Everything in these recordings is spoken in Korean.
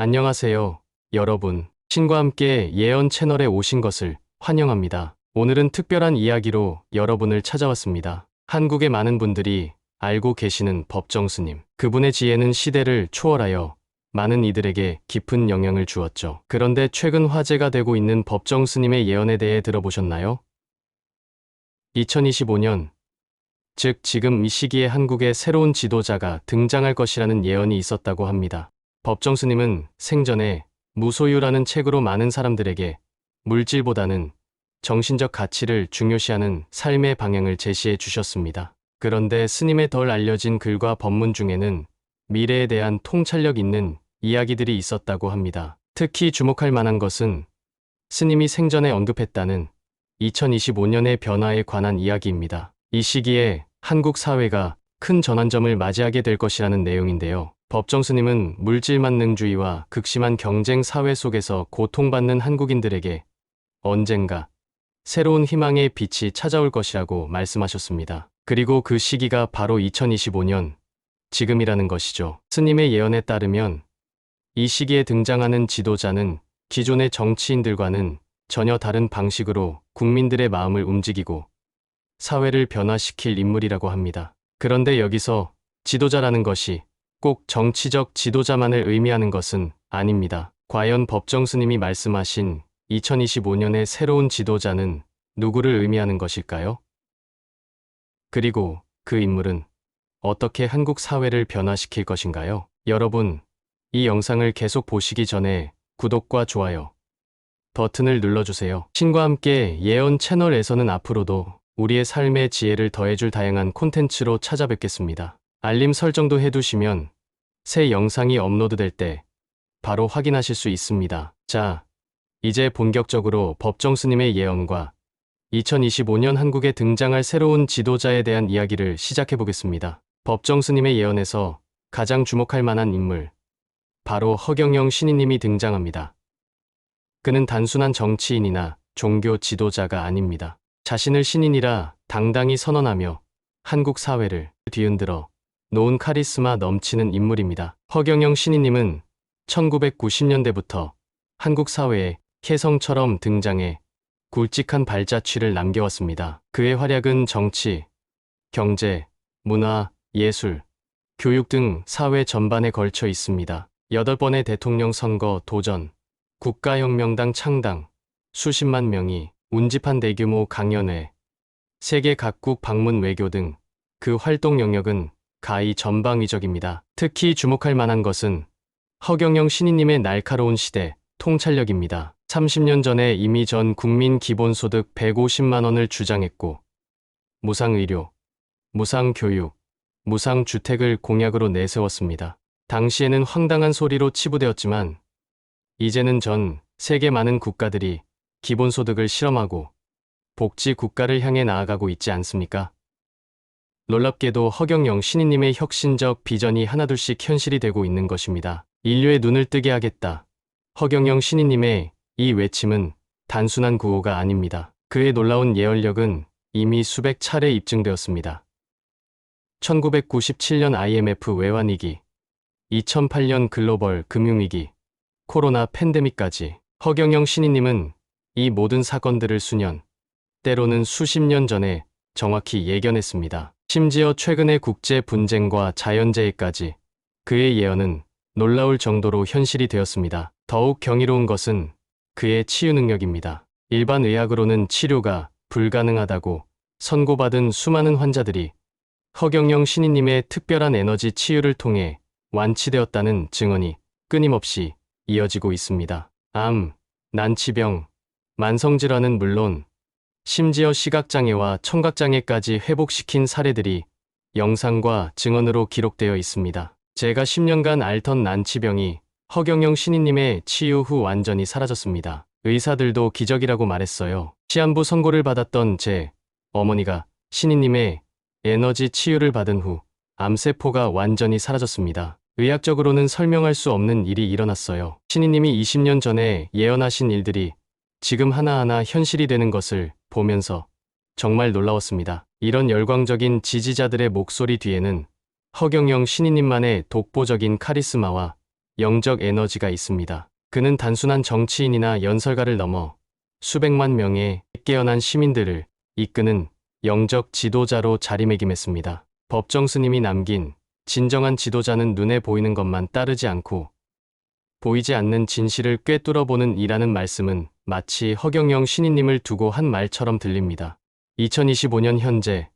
안녕하세요, 여러분. 신과 함께 예언 채널에 오신 것을 환영합니다. 오늘은 특별한 이야기로 여러분을 찾아왔습니다. 한국의 많은 분들이 알고 계시는 법정 스님. 그분의 지혜는 시대를 초월하여 많은 이들에게 깊은 영향을 주었죠. 그런데 최근 화제가 되고 있는 법정 스님의 예언에 대해 들어보셨나요? 2025년, 즉 지금 이 시기에 한국에 새로운 지도자가 등장할 것이라는 예언이 있었다고 합니다. 법정 스님은 생전에 무소유라는 책으로 많은 사람들에게 물질보다는 정신적 가치를 중요시하는 삶의 방향을 제시해 주셨습니다. 그런데 스님의 덜 알려진 글과 법문 중에는 미래에 대한 통찰력 있는 이야기들이 있었다고 합니다. 특히 주목할 만한 것은 스님이 생전에 언급했다는 2025년의 변화에 관한 이야기입니다. 이 시기에 한국 사회가 큰 전환점을 맞이하게 될 것이라는 내용인데요. 법정 스님은 물질 만능주의와 극심한 경쟁 사회 속에서 고통받는 한국인들에게 언젠가 새로운 희망의 빛이 찾아올 것이라고 말씀하셨습니다. 그리고 그 시기가 바로 2025년, 지금이라는 것이죠. 스님의 예언에 따르면 이 시기에 등장하는 지도자는 기존의 정치인들과는 전혀 다른 방식으로 국민들의 마음을 움직이고 사회를 변화시킬 인물이라고 합니다. 그런데 여기서 지도자라는 것이 꼭 정치적 지도자만을 의미하는 것은 아닙니다. 과연 법정 스님이 말씀하신 2025년의 새로운 지도자는 누구를 의미하는 것일까요? 그리고 그 인물은 어떻게 한국 사회를 변화시킬 것인가요? 여러분, 이 영상을 계속 보시기 전에 구독과 좋아요 버튼을 눌러주세요. 신과 함께 예언 채널에서는 앞으로도 우리의 삶의 지혜를 더해줄 다양한 콘텐츠로 찾아뵙겠습니다. 알림 설정도 해두시면 새 영상이 업로드될 때 바로 확인하실 수 있습니다. 자, 이제 본격적으로 법정 스님의 예언과 2025년 한국에 등장할 새로운 지도자에 대한 이야기를 시작해 보겠습니다. 법정 스님의 예언에서 가장 주목할 만한 인물, 바로 허경영 신인님이 등장합니다. 그는 단순한 정치인이나 종교 지도자가 아닙니다. 자신을 신인이라 당당히 선언하며 한국 사회를 뒤흔들어 놓은 카리스마 넘치는 인물입니다. 허경영 신인님은 1990년대부터 한국 사회에 혜성처럼 등장해 굵직한 발자취를 남겨왔습니다. 그의 활약은 정치, 경제, 문화, 예술, 교육 등 사회 전반에 걸쳐 있습니다. 8번의 대통령 선거 도전, 국가혁명당 창당, 수십만 명이 운집한 대규모 강연회, 세계 각국 방문 외교 등 그 활동 영역은 가히 전방위적입니다. 특히 주목할 만한 것은 허경영 신인님의 날카로운 시대 통찰력입니다. 30년 전에 이미 전 국민 기본소득 150만 원을 주장했고 무상의료, 무상교육, 무상주택을 공약으로 내세웠습니다. 당시에는 황당한 소리로 치부되었지만 이제는 전 세계 많은 국가들이 기본소득을 실험하고 복지 국가를 향해 나아가고 있지 않습니까? 놀랍게도 허경영 신인님의 혁신적 비전이 하나둘씩 현실이 되고 있는 것입니다. 인류의 눈을 뜨게 하겠다. 허경영 신인님의 이 외침은 단순한 구호가 아닙니다. 그의 놀라운 예언력은 이미 수백 차례 입증되었습니다. 1997년 IMF 외환위기, 2008년 글로벌 금융위기, 코로나 팬데믹까지 허경영 신인님은 이 모든 사건들을 수년, 때로는 수십 년 전에 정확히 예견했습니다. 심지어 최근의 국제 분쟁과 자연재해까지 그의 예언은 놀라울 정도로 현실이 되었습니다. 더욱 경이로운 것은 그의 치유 능력입니다. 일반 의학으로는 치료가 불가능하다고 선고받은 수많은 환자들이 허경영 신인님의 특별한 에너지 치유를 통해 완치되었다는 증언이 끊임없이 이어지고 있습니다. 암, 난치병, 만성질환은 물론 심지어 시각장애와 청각장애까지 회복시킨 사례들이 영상과 증언으로 기록되어 있습니다. 제가 10년간 앓던 난치병이 허경영 신인님의 치유 후 완전히 사라졌습니다. 의사들도 기적이라고 말했어요. 시한부 선고를 받았던 제 어머니가 신인님의 에너지 치유를 받은 후 암세포가 완전히 사라졌습니다. 의학적으로는 설명할 수 없는 일이 일어났어요. 신인님이 20년 전에 예언하신 일들이 지금 하나하나 현실이 되는 것을 보면서 정말 놀라웠습니다. 이런 열광적인 지지자들의 목소리 뒤에는 허경영 신인님만의 독보적인 카리스마와 영적 에너지가 있습니다. 그는 단순한 정치인이나 연설가를 넘어 수백만 명의 깨어난 시민들을 이끄는 영적 지도자로 자리매김했습니다. 법정 스님이 남긴 진정한 지도자는 눈에 보이는 것만 따르지 않고 보이지 않는 진실을 꿰뚫어보는 이라는 말씀은 마치 허경영 신인님을 두고 한 말처럼 들립니다. 2025년 현재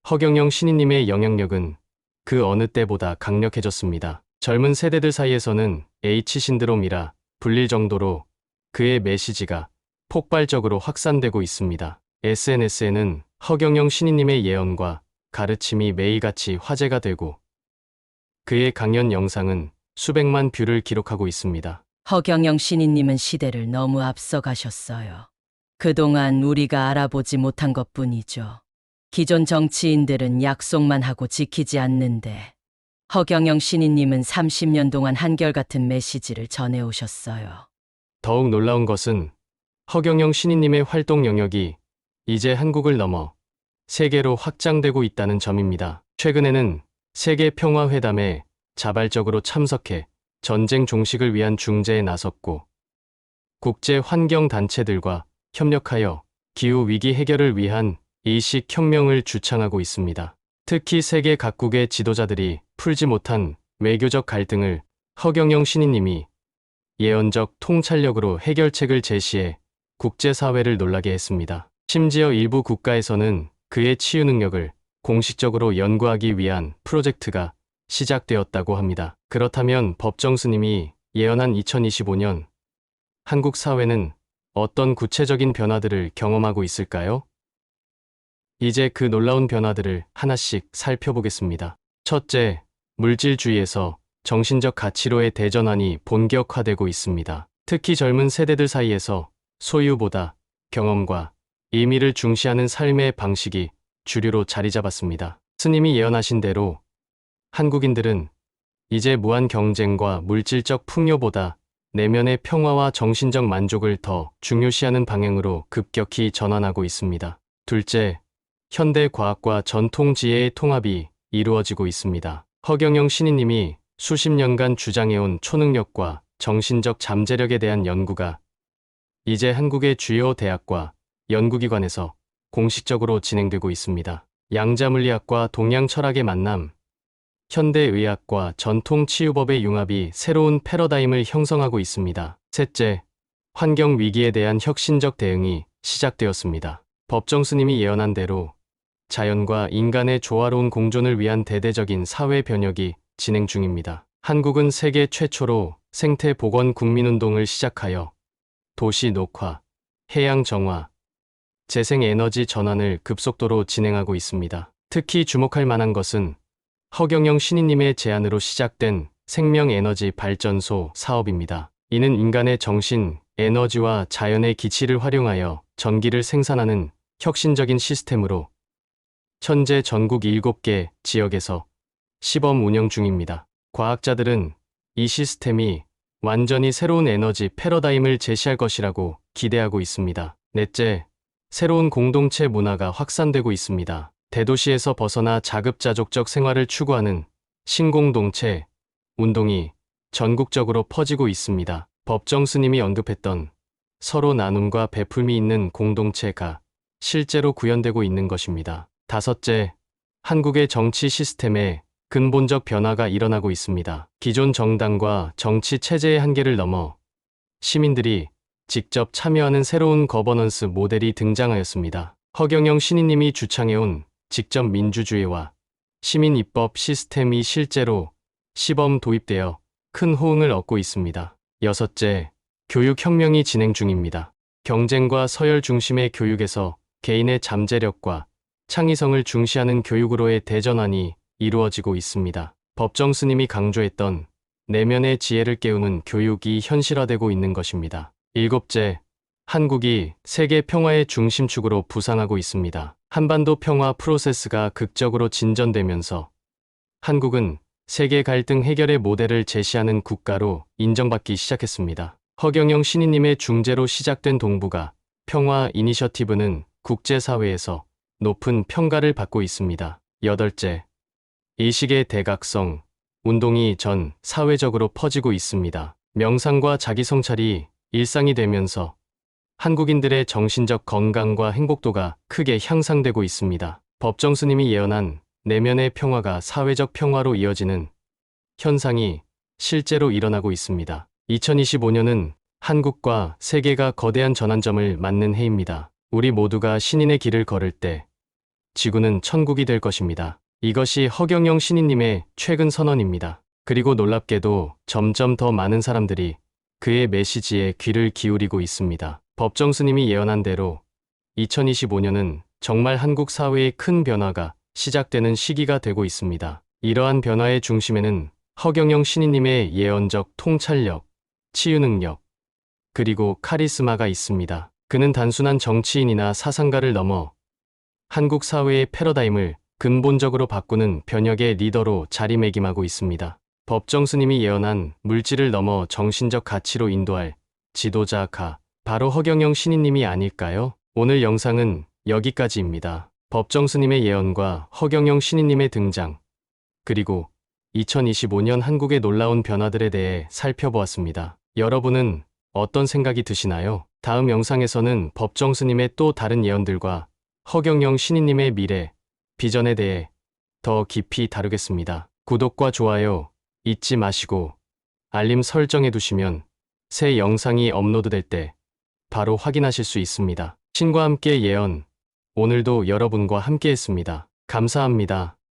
허경영 신인님의 영향력은 그 어느 때보다 강력해졌습니다. 젊은 세대들 사이에서는 H신드롬이라 불릴 정도로 그의 메시지가 폭발적으로 확산되고 있습니다. SNS에는 허경영 신인님의 예언과 가르침이 매일같이 화제가 되고 그의 강연 영상은 수백만 뷰를 기록하고 있습니다. 허경영 신인님은 시대를 너무 앞서가셨어요. 그동안 우리가 알아보지 못한 것뿐이죠. 기존 정치인들은 약속만 하고 지키지 않는데 허경영 신인님은 30년 동안 한결같은 메시지를 전해오셨어요. 더욱 놀라운 것은 허경영 신인님의 활동 영역이 이제 한국을 넘어 세계로 확장되고 있다는 점입니다. 최근에는 세계 평화회담에 자발적으로 참석해 전쟁 종식을 위한 중재에 나섰고 국제 환경 단체들과 협력하여 기후 위기 해결을 위한 의식혁명을 주창하고 있습니다. 특히 세계 각국의 지도자들이 풀지 못한 외교적 갈등을 허경영 신인님이 예언적 통찰력으로 해결책을 제시해 국제사회를 놀라게 했습니다. 심지어 일부 국가에서는 그의 치유 능력을 공식적으로 연구하기 위한 프로젝트가 시작되었다고 합니다. 그렇다면 법정 스님이 예언한 2025년 한국 사회는 어떤 구체적인 변화들을 경험하고 있을까요? 이제 그 놀라운 변화들을 하나씩 살펴보겠습니다. 첫째, 물질주의에서 정신적 가치로의 대전환이 본격화되고 있습니다. 특히 젊은 세대들 사이에서 소유보다 경험과 의미를 중시하는 삶의 방식이 주류로 자리 잡았습니다. 스님이 예언하신 대로 한국인들은 이제 무한 경쟁과 물질적 풍요보다 내면의 평화와 정신적 만족을 더 중요시하는 방향으로 급격히 전환하고 있습니다. 둘째, 현대 과학과 전통 지혜의 통합이 이루어지고 있습니다. 허경영 신인님이 수십 년간 주장해온 초능력과 정신적 잠재력에 대한 연구가 이제 한국의 주요 대학과 연구기관에서 공식적으로 진행되고 있습니다. 양자물리학과 동양 철학의 만남, 현대의학과 전통 치유법의 융합이 새로운 패러다임을 형성하고 있습니다. 셋째, 환경 위기에 대한 혁신적 대응이 시작되었습니다. 법정 스님이 예언한 대로 자연과 인간의 조화로운 공존을 위한 대대적인 사회 변혁이 진행 중입니다. 한국은 세계 최초로 생태 복원 국민운동을 시작하여 도시 녹화, 해양 정화, 재생에너지 전환을 급속도로 진행하고 있습니다. 특히 주목할 만한 것은 허경영 신인님의 제안으로 시작된 생명에너지 발전소 사업입니다. 이는 인간의 정신, 에너지와 자연의 기치를 활용하여 전기를 생산하는 혁신적인 시스템으로 현재 전국 7개 지역에서 시범 운영 중입니다. 과학자들은 이 시스템이 완전히 새로운 에너지 패러다임을 제시할 것이라고 기대하고 있습니다. 넷째, 새로운 공동체 문화가 확산되고 있습니다. 대도시에서 벗어나 자급자족적 생활을 추구하는 신공동체 운동이 전국적으로 퍼지고 있습니다. 법정 스님이 언급했던 서로 나눔과 베풀미 있는 공동체가 실제로 구현되고 있는 것입니다. 다섯째, 한국의 정치 시스템에 근본적 변화가 일어나고 있습니다. 기존 정당과 정치 체제의 한계를 넘어 시민들이 직접 참여하는 새로운 거버넌스 모델이 등장하였습니다. 허경영 신인님이 주창해온 직접 민주주의와 시민 입법 시스템이 실제로 시범 도입되어 큰 호응을 얻고 있습니다. 여섯째, 교육혁명이 진행 중입니다. 경쟁과 서열 중심의 교육에서 개인의 잠재력과 창의성을 중시하는 교육으로의 대전환이 이루어지고 있습니다. 법정 스님이 강조했던 내면의 지혜를 깨우는 교육이 현실화되고 있는 것입니다. 일곱째, 한국이 세계 평화의 중심축으로 부상하고 있습니다. 한반도 평화 프로세스가 극적으로 진전되면서 한국은 세계 갈등 해결의 모델을 제시하는 국가로 인정받기 시작했습니다. 허경영 신인님의 중재로 시작된 동북아 평화 이니셔티브는 국제사회에서 높은 평가를 받고 있습니다. 여덟째, 의식의 대각성, 운동이 전 사회적으로 퍼지고 있습니다. 명상과 자기 성찰이 일상이 되면서 한국인들의 정신적 건강과 행복도가 크게 향상되고 있습니다. 법정 스님이 예언한 내면의 평화가 사회적 평화로 이어지는 현상이 실제로 일어나고 있습니다. 2025년은 한국과 세계가 거대한 전환점을 맞는 해입니다. 우리 모두가 신인의 길을 걸을 때 지구는 천국이 될 것입니다. 이것이 허경영 신인님의 최근 선언입니다. 그리고 놀랍게도 점점 더 많은 사람들이 그의 메시지에 귀를 기울이고 있습니다. 법정 스님이 예언한 대로 2025년은 정말 한국 사회의 큰 변화가 시작되는 시기가 되고 있습니다. 이러한 변화의 중심에는 허경영 신인님의 예언적 통찰력, 치유 능력, 그리고 카리스마가 있습니다. 그는 단순한 정치인이나 사상가를 넘어 한국 사회의 패러다임을 근본적으로 바꾸는 변혁의 리더로 자리매김하고 있습니다. 법정 스님이 예언한 물질을 넘어 정신적 가치로 인도할 지도자가 바로 허경영 신인님이 아닐까요? 오늘 영상은 여기까지입니다. 법정 스님의 예언과 허경영 신인님의 등장, 그리고 2025년 한국의 놀라운 변화들에 대해 살펴보았습니다. 여러분은 어떤 생각이 드시나요? 다음 영상에서는 법정 스님의 또 다른 예언들과 허경영 신인님의 미래, 비전에 대해 더 깊이 다루겠습니다. 구독과 좋아요 잊지 마시고 알림 설정해 두시면 새 영상이 업로드될 때 바로 확인하실 수 있습니다. 신과 함께 예언, 오늘도 여러분과 함께 했습니다. 감사합니다.